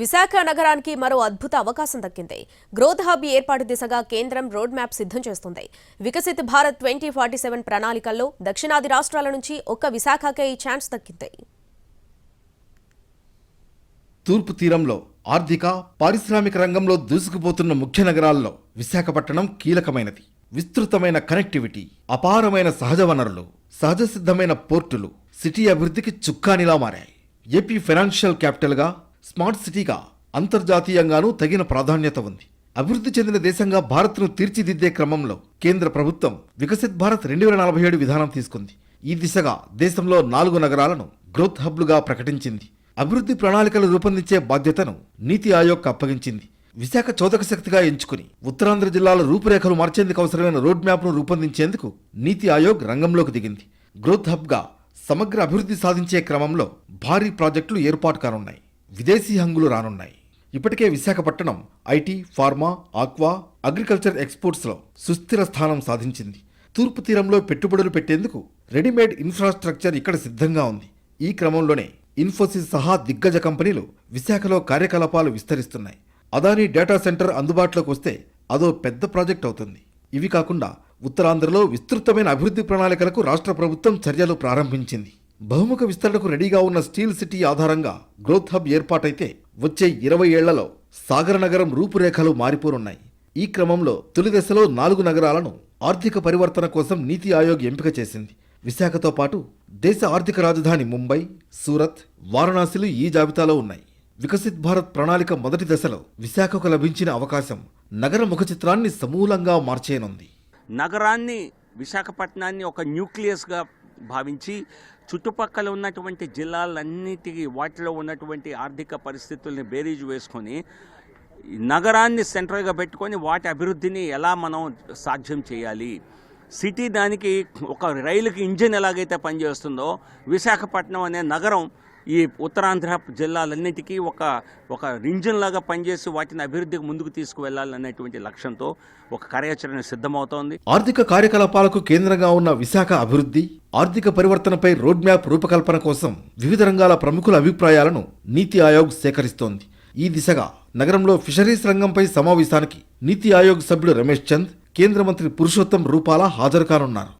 విశాఖ నగరానికి మరో అద్భుత అవకాశం దక్కింది. గ్రోత్ హబ్ ఏర్పాటు దిశగా కేంద్రం రోడ్ మ్యాప్ సిద్ధం చేస్తుంది. వికసిత్ భారత్ 2047 ప్రణాళికల్లో దక్షిణాది రాష్ట్రాల నుంచి ఒక్క విశాఖకే ఈ ఛాన్స్ దక్కింది. తూర్పు తీరంలో ఆర్థిక, పారిశ్రామిక రంగంలో దూసుకుపోతున్న ముఖ్య నగరాల్లో విశాఖపట్నం కీలకమైనది. విస్తృతమైన కనెక్టివిటీ, అపారమైన సహజ వనరులు, సహజ సిద్ధమైన పోర్టులు సిటీ అభివృద్ధికి చుక్కానిలా మారాయి. ఏపీ ఫైనాన్షియల్ క్యాపిటల్గా, స్మార్ట్ సిటీగా అంతర్జాతీయంగానూ తగిన ప్రాధాన్యత ఉంది. అభివృద్ధి చెందిన దేశంగా భారత్ను తీర్చిదిద్దే క్రమంలో కేంద్ర ప్రభుత్వం వికసిత్ భారత్ 2047 విధానం తీసుకుంది. ఈ దిశగా దేశంలో 4 నగరాలను గ్రోత్ హబ్లుగా ప్రకటించింది. అభివృద్ధి ప్రణాళికలు రూపొందించే బాధ్యతను నీతి ఆయోగ్ అప్పగించింది. విశాఖ చోదక శక్తిగా ఎంచుకుని ఉత్తరాంధ్ర జిల్లాల రూపురేఖలు మార్చేందుకు అవసరమైన రోడ్ మ్యాప్ను రూపొందించేందుకు నీతి ఆయోగ్ రంగంలోకి దిగింది. గ్రోత్ హబ్గా సమగ్ర అభివృద్ధి సాధించే క్రమంలో భారీ ప్రాజెక్టులు ఏర్పాటు కానున్నాయి. విదేశీ హంగులు రానున్నాయి. ఇప్పటికే Visakhapatnam IT, pharma, aqua, agriculture ఎక్స్పోర్ట్స్లో సుస్థిర స్థానం సాధించింది. తూర్పు తీరంలో పెట్టుబడులు పెట్టేందుకు రెడీమేడ్ ఇన్ఫ్రాస్ట్రక్చర్ ఇక్కడ సిద్ధంగా ఉంది. ఈ క్రమంలోనే ఇన్ఫోసిస్ సహా దిగ్గజ కంపెనీలు విశాఖలో కార్యకలాపాలు విస్తరిస్తున్నాయి. అదానీ డేటా సెంటర్ అందుబాటులోకి వస్తే అదో పెద్ద ప్రాజెక్ట్ అవుతుంది. ఇవి కాకుండా ఉత్తరాంధ్రలో విస్తృతమైన అభివృద్ధి ప్రణాళికలకు రాష్ట్ర ప్రభుత్వం చర్యలు ప్రారంభించింది. బహుముఖ విస్తరణకు రెడీగా ఉన్న స్టీల్ సిటీ ఆధారంగా గ్రోత్ హబ్ ఏర్పాటైతే వచ్చే 20 ఏళ్లలో సాగర నగరం రూపురేఖలు మారిపోనున్నాయి. ఈ క్రమంలో తొలి దశలో 4 నగరాలను ఆర్థిక పరివర్తన కోసం నీతి ఆయోగ్ ఎంపిక చేసింది. విశాఖతో పాటు దేశ ఆర్థిక రాజధాని ముంబై, సూరత్, వారణాసిలు ఈ జాబితాలో ఉన్నాయి. వికసిత్ భారత్ ప్రణాళిక మొదటి దశలో విశాఖకు లభించిన అవకాశం నగర ముఖ చిత్రాన్ని సమూలంగా మార్చేయనుంది. నగరాన్ని, విశాఖపట్నాన్ని ఒక న్యూక్లియస్గా భావించి చుట్టుపక్కల ఉన్నటువంటి జిల్లాలన్నిటికీ వాటిలో ఉన్నటువంటి ఆర్థిక పరిస్థితుల్ని బేరీజు వేసుకొని నగరాన్ని సెంట్రల్గా పెట్టుకొని వాటి అభివృద్ధిని ఎలా మనం సాధ్యం చేయాలి. సిటీ దానికి ఒక రైలుకి ఇంజిన్ ఎలాగైతే పనిచేస్తుందో విశాఖపట్నం అనే నగరం ఈ ఉత్తరాంధ్ర జిల్లాలన్నిటికీ ఒక ఇంజిన్ లాగా పనిచేసి వాటిని అభివృద్ధికి ముందుకు తీసుకువెళ్లాలనేటువంటి లక్ష్యంతో ఒక కార్యాచరణ సిద్ధమవుతోంది. ఆర్థిక కార్యకలాపాలకు కేంద్రంగా ఉన్న విశాఖ అభివృద్ధి, ఆర్థిక పరివర్తనపై రోడ్ మ్యాప్ రూపకల్పన కోసం వివిధ రంగాల ప్రముఖుల అభిప్రాయాలను నీతి ఆయోగ్ సేకరిస్తోంది. ఈ దిశగా నగరంలో ఫిషరీస్ రంగంపై సమావేశానికి నీతి ఆయోగ్ సభ్యుడు రమేష్ చంద్, కేంద్ర మంత్రి పురుషోత్తం రూపాలా హాజరు కానున్నారు.